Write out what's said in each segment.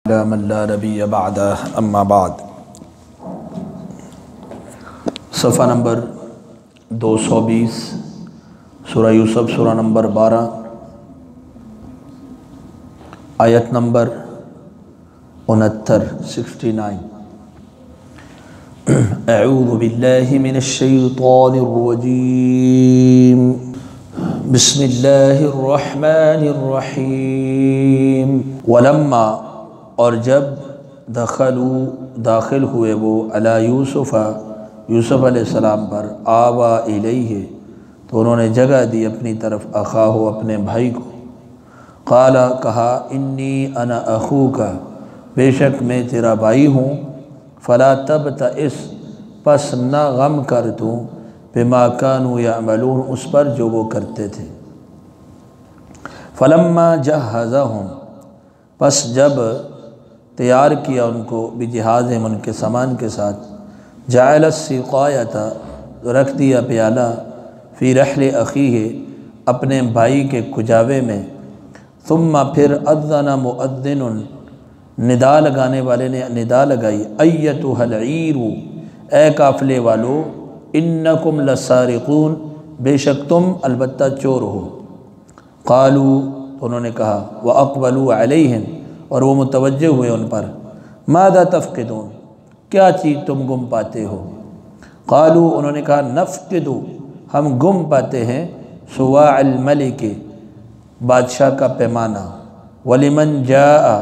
من لا نبی بعدہ اما بعد صفحہ نمبر 220 سورہ یوسف سورہ نمبر 12 آیت نمبر 69 اعوذ باللہ من الشیطان الرجیم بسم اللہ الرحمن الرحیم ولما اور جب داخل ہوئے وہ علی یوسف علیہ السلام پر آوا الیہ تو انہوں نے جگہ دی اپنی طرف اخاہ اپنے بھائی کو قال کہا انی انا اخوک بے شک میں تیرا بھائی ہوں فلا تبتئس پس نہ غم کر تو بما کانوا یعملون اس پر جو وہ کرتے تھے فلما جہزہم پس جب تیار کیا ان کو بجہازہم ان کے سامان کے ساتھ جعل السقایۃ رکھ دیا پیالہ فی رحل اخیہ اپنے بھائی کے کجاوے میں ثم پھر اذن مؤذن ندا لگانے والے نے ندا لگائی ایتھا العیر اے قافلے والو انکم لسارقون بے شک تم البتہ چور ہو قالوا تو انہوں نے کہا واقبلوا علیہم اور وہ متوجہ ہوئے ان پر ماذا تفقدون کیا چیز تم گم پاتے ہو قالوا انہوں نے کہا نفقد ہم گم پاتے ہیں سواع الملک بادشاہ کا پیمانہ ولمن جاء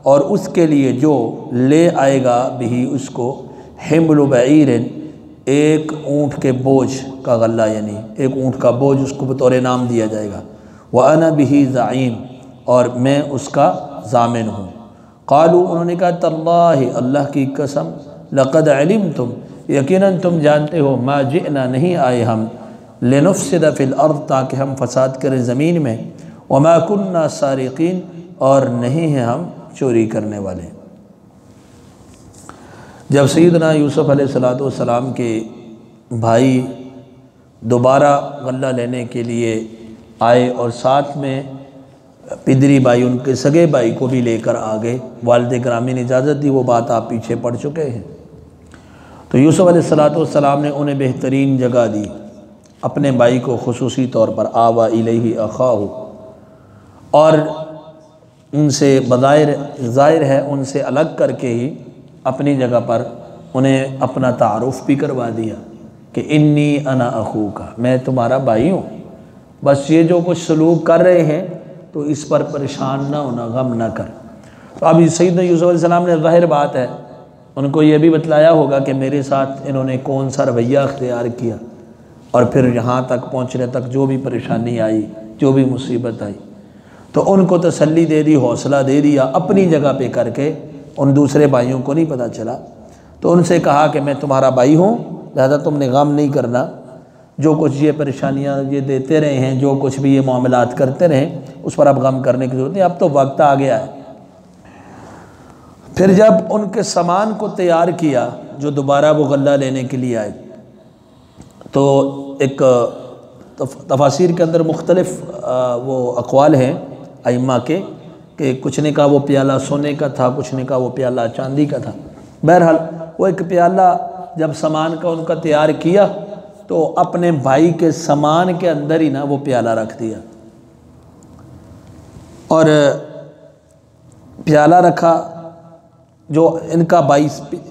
اور اس کے لیے جو لے آئے گا بھی اس کو حمل بعیر ایک اونٹ کے بوجھ کا غلہ یعنی ایک اونٹ کا بوجھ اس کو بطور انعام دیا جائے گا وَأَنَا بِهِ زعیم اور میں اس کا ضامن ہوں قالوا انہوں نے کہا تاللہ اللہ کی قسم لقد علمتم یقیناً تم جانتے ہو ما جئنا نہیں آئے ہم لنفسد فی الارض تاکہ ہم فساد کریں زمین میں وما کننا سارقین اور نہیں ہیں ہم چوری کرنے والے جب سیدنا یوسف علیہ السلام کے بھائی دوبارہ غلہ لینے کے لیے آئے اور ساتھ میں پدری بھائی ان کے سگے بھائی کو بھی لے کر آگئے والد گرامی نے اجازت دی وہ بات آپ پیچھے پڑھ چکے ہیں تو یوسف علیہ السلام نے انہیں بہترین جگہ دی اپنے بھائی کو خصوصی طور پر آوا الیہ اخاہ اور ان سے بظاہر ظاہر ہے ان سے الگ کر کے ہی اپنی جگہ پر انہیں اپنا تعارف بھی کروا دیا کہ انی انا اخوک میں تمہارا بھائی ہوں بس یہ جو کچھ سلوک کر رہے ہیں تو اس پر پریشان نہ ہونا غم نہ کر تو اب سیدنا یوسف علیہ السلام نے ظاہر بات ہے ان کو یہ بھی بتلایا ہوگا کہ میرے ساتھ انہوں نے کون سا رویہ اختیار کیا اور پھر یہاں تک پہنچنے تک جو بھی پریشانی آئی جو بھی مصیبت آئی تو ان کو تسلی دے دی حوصلہ دے دیا اپنی جگہ پہ کر کے ان دوسرے بھائیوں کو نہیں پتہ چلا تو ان سے کہا کہ میں تمہارا بھائی ہوں لہذا تم نے غم نہیں کرنا جو کچھ یہ پریشانیاں یہ دیتے رہے ہیں جو کچھ بھی یہ معاملات کرتے رہے اس پر اب غم کرنے کی ضرورت نہیں اب تو وقت آ گیا ہے پھر جب ان کے سامان کو تیار کیا جو دوبارہ وہ غلہ لینے کے لیے آئے تو ایک تفاسیر کے اندر مختلف وہ اقوال ہیں ائمہ کے کہ کچھ نے کہا وہ پیالہ سونے کا تھا کچھ نے کہا وہ پیالہ چاندی کا تھا بہرحال وہ ایک پیالہ جب سامان کا ان کا تیار کیا تو اپنے بھائی کے سامان کے اندر ہی نا وہ پیالہ رکھ دیا اور پیالہ رکھا جو ان کا بھائی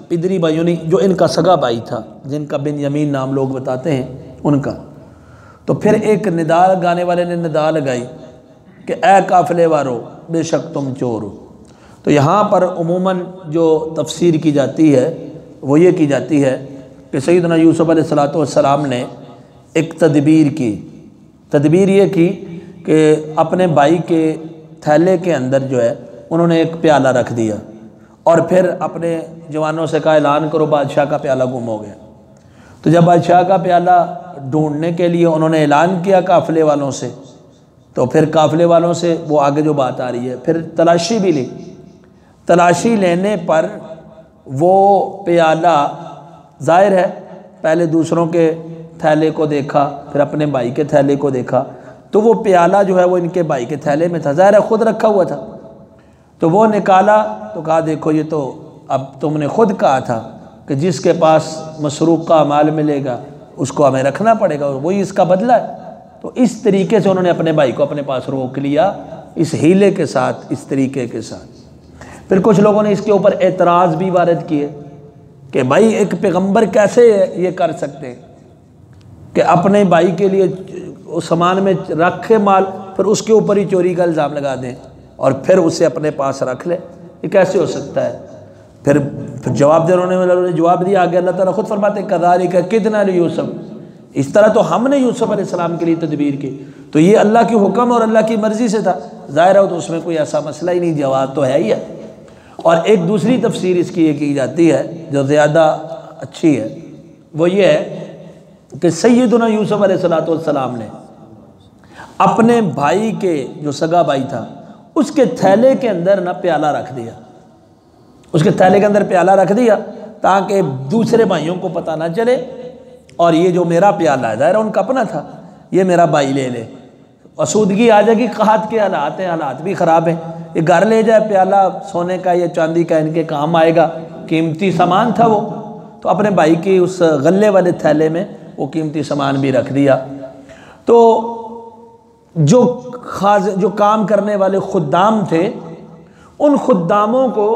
پدری بھائیوں نے جو ان کا سگا بھائی تھا جن کا بنیامین نام لوگ بتاتے ہیں ان کا تو پھر ایک ندا گانے والے نے ندا لگائی کہ اے قافلے وارو بے شک تم چور ہو تو یہاں پر عموماً جو تفسیر کی جاتی ہے وہ یہ کی جاتی ہے کہ سیدنا یوسف علیہ السلام نے ایک تدبیر کی تدبیر یہ کی کہ اپنے بھائی کے تھیلے کے اندر جو ہے انہوں نے ایک پیالہ رکھ دیا اور پھر اپنے جوانوں سے کہا اعلان کرو بادشاہ کا پیالہ گم ہو گیا تو جب بادشاہ کا پیالہ ڈھونڈنے کے لیے انہوں نے اعلان کیا قافلے والوں سے تو پھر قافلے والوں سے وہ آگے جو بات آ رہی ہے پھر تلاشی بھی لی تلاشی لینے پر وہ پیالہ ظاہر ہے پہلے دوسروں کے تھیلے کو دیکھا پھر اپنے بھائی کے تھیلے کو دیکھا تو وہ پیالہ جو ہے وہ ان کے بھائی کے تھیلے میں تھا ظاہر ہے خود رکھا ہوا تھا تو وہ نکالا تو کہا دیکھو یہ تو اب تم نے خود کہا تھا کہ جس کے پاس مسروقہ مال ملے گا اس کو ہمیں رکھنا پڑے گا، وہی اس کا بدلہ ہے۔ تو اس طریقے سے انہوں نے اپنے بھائی کو اپنے پاس روک لیا، اس ہیلے کے ساتھ، اس طریقے کے ساتھ۔ پھر کچھ لوگوں نے اس کے اوپر اعتراض بھی وارد کیے کہ بھائی ایک پیغمبر کیسے یہ کر سکتے کہ اپنے بھائی کے لیے سامان میں رکھے مال، پھر اس کے اوپر ہی چوری کا الزام لگا دیں اور پھر اسے اپنے پاس رکھ لے، یہ کیسے ہو سکتا ہے؟ پھر جواب دینے والوں نے جواب دیا، آگے اللہ تعالیٰ خود فرماتے ہیں کذالک کدنا لیوسف، اس طرح تو ہم نے یوسف علیہ السلام کے لیے تدبیر کی، تو یہ اللہ کی حکم اور اللہ کی مرضی سے تھا، ظاہر ہے تو اس میں کوئی ایسا مسئلہ ہی نہیں، جواب تو ہے ہی ہے۔ اور ایک دوسری تفسیر اس کی یہ کی جاتی ہے جو زیادہ اچھی ہے، وہ یہ ہے کہ سیدنا یوسف علیہ السلام نے اپنے بھائی کے جو سگا بھائی تھا اس کے تھیلے کے اندر نہ پیالہ رکھ دیا، اس کے تھیلے کے اندر پیالہ رکھ دیا تاکہ دوسرے بھائیوں کو پتہ نہ چلے، اور یہ جو میرا پیالہ ہے ظاہر ان کا اپنا تھا، یہ میرا بھائی لے لے، آسودگی آ جائے گی، قحط کے حالات ہیں، حالات بھی خراب ہیں، یہ گھر لے جائے پیالہ سونے کا یا چاندی کا ان کے کام آئے گا، قیمتی سامان تھا وہ، تو اپنے بھائی کی اس غلے والے تھیلے میں وہ قیمتی سامان بھی رکھ دیا۔ تو جو کام کرنے والے خدام تھے ان خداموں کو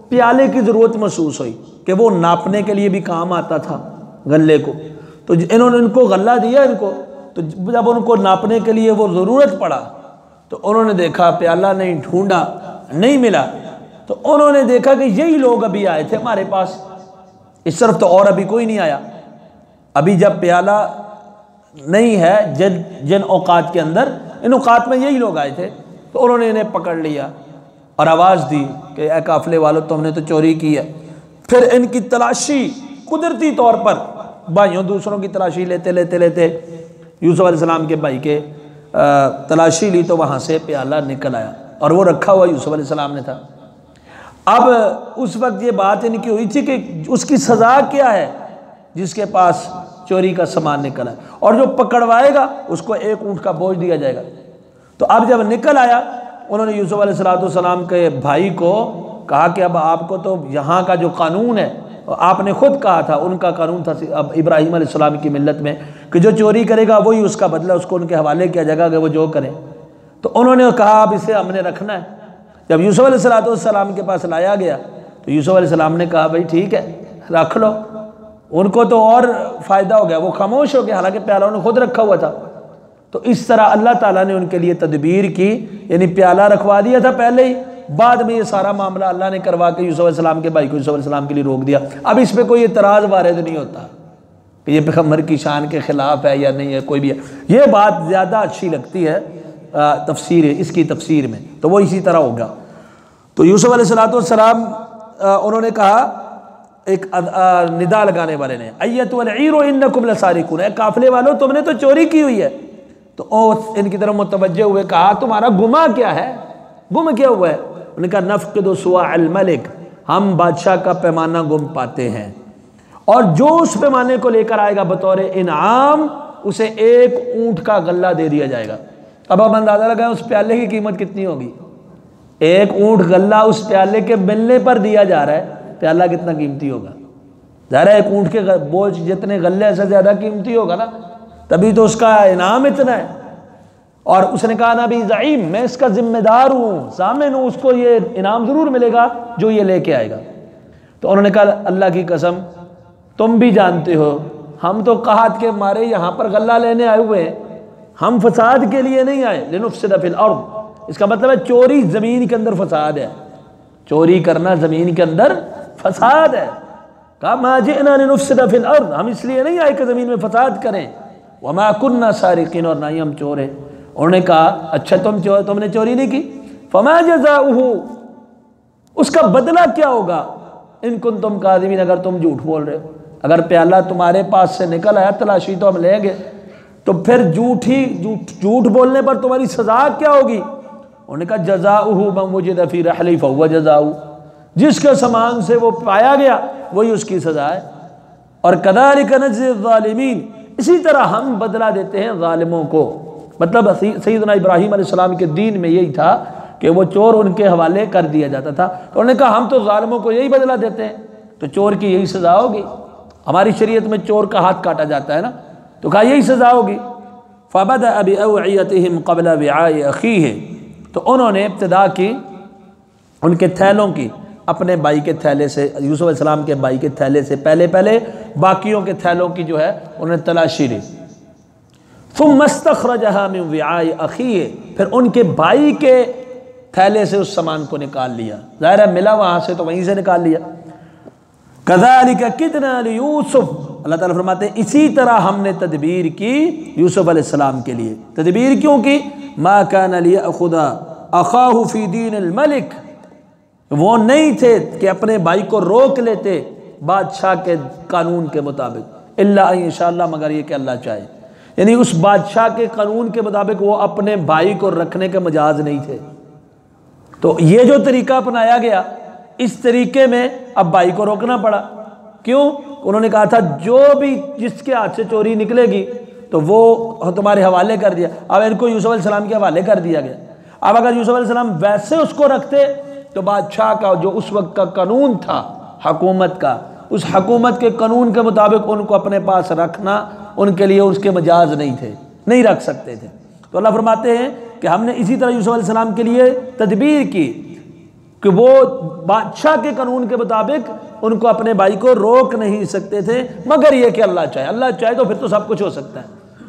پیالے کی ضرورت محسوس ہوئی کہ وہ ناپنے کے لیے بھی کام آتا تھا غلے کو، تو انہوں نے ان کو غلہ دیا ان کو، تو جب ان کو ناپنے کے لیے وہ ضرورت پڑا تو انہوں نے دیکھا پیالہ نہیں، ڈھونڈا نہیں ملا، تو انہوں نے دیکھا کہ یہی لوگ ابھی آئے تھے ہمارے پاس، اس طرف تو اور ابھی کوئی نہیں آیا، ابھی جب پیالہ نہیں ہے جن اوقات کے اندر، ان اوقات میں یہی لوگ آئے تھے، تو انہوں نے انہیں پکڑ لیا اور آواز دی کہ اے قافلے والو تم نے تو چوری کی ہے۔ پھر ان کی تلاشی قدرتی طور پر بھائیوں دوسروں کی تلاشی لیتے یوسف علیہ السلام کے بھائی کے تلاشی لی تو وہاں سے پیالہ نکل آیا اور وہ رکھا ہوا یوسف علیہ السلام نے تھا۔ اب اس وقت یہ بات ان کی ہوئی تھی کہ اس کی سزا کیا ہے جس کے پاس چوری کا سامان نکلا ہے، اور جو پکڑوائے گا اس کو ایک اونٹ کا بوجھ دیا جائے گا۔ تو اب جب نکل آیا انہوں نے یوسف علیہ السلام کے بھائی کو کہا کہ اب آپ کو تو یہاں کا جو قانون ہے، آپ نے خود کہا تھا ان کا قانون تھا اب ابراہیم علیہ السلام کی ملت میں کہ جو چوری کرے گا وہی اس کا بدلہ اس کو ان کے حوالے کیا جائے گا کہ وہ جو کریں، تو انہوں نے کہا اب اسے ہم نے رکھنا ہے۔ جب یوسف علیہ السلام کے پاس لایا گیا تو یوسف علیہ السلام نے کہا بھائی ٹھیک ہے رکھ لو، ان کو تو اور فائدہ ہو گیا، وہ خاموش ہو گیا، حالانکہ پیالہ انہوں نے خود رکھا ہوا تھا۔ تو اس طرح اللہ تعالیٰ نے ان کے لیے تدبیر کی، یعنی پیالہ رکھوا دیا تھا پہلے ہی، بعد میں یہ سارا معاملہ اللہ نے کروا کے یوسف علیہ السلام کے بھائی کو یوسف علیہ السلام کے لیے روک دیا۔ اب اس پہ کوئی اعتراض وارد نہیں ہوتا کہ یہ پیغمبر کی شان کے خلاف ہے یا نہیں ہے، کوئی بھی ہے، یہ بات زیادہ اچھی لگتی ہے تفسیر اس کی تفسیر میں، تو وہ اسی طرح ہوگا۔ تو یوسف علیہ السلام انہوں نے کہا، ایک ندا لگانے والے نے ایتو العیر انکم لسارقون، اے قافلے والو تم نے تو چوری کی ہوئی ہے، تو ان کی طرف متوجہ ہوئے کہا تمہارا گماں کیا ہے، گم کیا ہوا ہے؟ انہوں نے کہا نفقد سواع الملک، ہم بادشاہ کا پیمانہ گم پاتے ہیں، اور جو اس پیمانے کو لے کر آئے گا بطور انعام اسے ایک اونٹ کا غلہ دے دیا جائے گا۔ اب آپ اندازہ لگائیں اس پیالے کی قیمت کتنی ہوگی، ایک اونٹ غلہ اس پیالے کے ملنے پر دیا جا رہا ہے، پیالہ کتنا قیمتی ہوگا، ظاہر ہے ایک اونٹ کے بوجھ جتنے غلے سے زیادہ قیمتی ہوگا نا، تبھی تو اس کا انعام اتنا ہے۔ اور اس نے کہا نبی زعیم، میں اس کا ذمہ دار ہوں، ضامن ہوں، اس کو یہ انعام ضرور ملے گا جو یہ لے کے آئے گا۔ تو انہوں نے کہا اللہ کی قسم تم بھی جانتے ہو ہم تو قحط کے مارے یہاں پر غلہ لینے آئے ہوئے ہیں، ہم فساد کے لیے نہیں آئے، لنفسد فی الارض، اس کا مطلب ہے چوری زمین کے اندر فساد ہے، چوری کرنا زمین کے اندر فساد ہے۔ کہا ما جئنا لنفسد فی الارض، ہم اس لیے نہیں آئے کہ زمین میں فساد کریں، وما کننا سارقین، اور نہ ہی ہم چور ہیں۔ انہوں نے کہا اچھا تم نے چوری نہیں کی، فما جزاؤہ، اس کا بدلہ کیا ہوگا، ان کنتم کاذبین، اگر تم جھوٹ بول رہے ہو، اگر پیالہ تمہارے پاس سے نکل آیا تلاشی تو ہم لیں گے، تو پھر جھوٹ بولنے پر تمہاری سزا کیا ہوگی؟ انہوں نے کہا جزاؤہ من وجد فی رحلی فہو جزاؤہ، جس کے سامان سے وہ پایا گیا وہی اس کی سزا ہے، اور کذالک نجزی الظالمین، اسی طرح ہم بدلہ دیتے ہیں ظالموں کو۔ مطلب سیدنا ابراہیم علیہ السلام کے دین میں یہی تھا کہ وہ چور ان کے حوالے کر دیا جاتا تھا۔ تو انہوں نے کہا ہم تو ظالموں کو یہی بدلہ دیتے ہیں، تو چور کی یہی سزا ہوگی، ہماری شریعت میں چور کا ہاتھ کاٹا جاتا ہے نا، تو کہا یہی سزا ہوگی۔ فَبَدَأَ بِأَوْعِيَتِهِمْ قَبْلَ وِعَاءِ أَخِيهِ، تو انہوں نے ابتدا کی ان کے تھیلوں کی، اپنے بھائی کے تھیلے سے، یوسف علیہ السلام کے بھائی کے تھیلے سے پہلے باقیوں کے تھیلوں کی جو ہے انہوں نے تلاشی لی۔ ثُمَّ اسْتَخْرَجَهَا مِنْ وِعَاءِ أَخِيهِ، پھر ان کے بھائی کے تھیلے سے اس سامان کو نکال لیا، ظاہر ہے ملا وہاں سے تو وہیں سے نکال لیا۔ كَذَلِكَ كِدْنَا لِيُوسُفَ، اللہ تعالیٰ فرماتے ہیں اسی طرح ہم نے تدبیر کی یوسف علیہ السلام کے لیے۔ تدبیر کیوں کی؟ مَا كَانَ لِيَأْخُذَ أَخَاهُ فِي دِينِ الْمَلِكِ، وہ نہیں تھے کہ اپنے بھائی کو روک لیتے بادشاہ کے قانون کے مطابق، الا ان شاء اللہ، مگر یہ کہ اللہ چاہے، یعنی اس بادشاہ کے قانون کے مطابق وہ اپنے بھائی کو رکھنے کے مجاز نہیں تھے۔ تو یہ جو طریقہ اپنایا گیا، اس طریقے میں اب بھائی کو روکنا پڑا۔ کیوں؟ انہوں نے کہا تھا جو بھی جس کے ہاتھ سے چوری نکلے گی تو وہ تمہارے حوالے کر دیا۔ اب ان کو یوسف علیہ السلام کے حوالے کر دیا گیا۔ اب اگر یوسف علیہ السلام ویسے اس کو رکھتے تو بادشاہ کا جو اس وقت کا قانون تھا حکومت کا، اس حکومت کے قانون کے مطابق ان کو اپنے پاس رکھنا ان کے لیے اس کے مجاز نہیں تھے، نہیں رکھ سکتے تھے۔ تو اللہ فرماتے ہیں کہ ہم نے اسی طرح یوسف علیہ السلام کے لیے تدبیر کی کہ وہ بادشاہ کے قانون کے مطابق ان کو اپنے بھائی کو روک نہیں سکتے تھے، مگر یہ کہ اللہ چاہے، اللہ چاہے تو پھر تو سب کچھ ہو سکتا ہے۔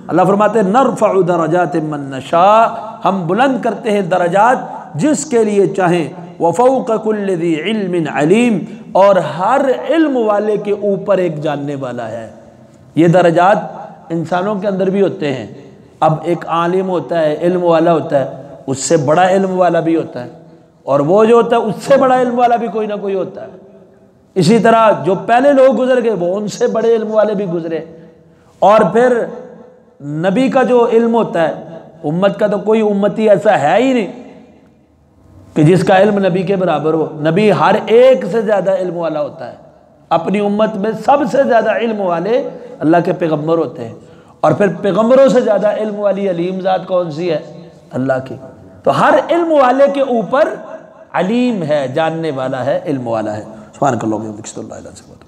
اللہ فرماتے ہیں نرفع درجات من نشاء، ہم بلند کرتے ہیں درجات جس کے لیے چاہیں، وفوق کل ذی علم علیم، اور ہر علم والے کے اوپر ایک جاننے والا ہے۔ یہ درجات انسانوں کے اندر بھی ہوتے ہیں۔ اب ایک عالم ہوتا ہے، علم والا ہوتا ہے، اس سے بڑا علم والا بھی ہوتا ہے، اور وہ جو ہوتا ہے اس سے بڑا علم والا بھی کوئی نہ کوئی ہوتا ہے۔ اسی طرح جو پہلے لوگ گزر گئے وہ ان سے بڑے علم والے بھی گزرے، اور پھر نبی کا جو علم ہوتا ہے، امت کا تو کوئی امتی ایسا ہے ہی نہیں کہ جس کا علم نبی کے برابر ہو۔ نبی ہر ایک سے زیادہ علم والا ہوتا ہے، اپنی امت میں سب سے زیادہ علم والے اللہ کے پیغمبر ہوتے ہیں، اور پھر پیغمبروں سے زیادہ علم والی علیم ذات کون سی ہے؟ اللہ کی۔ تو ہر علم والے کے اوپر علیم ہے، جاننے والا ہے، علم والا ہے۔ سبحانک اللہم و بحمدک، اشہد ان لا الہ الا انت۔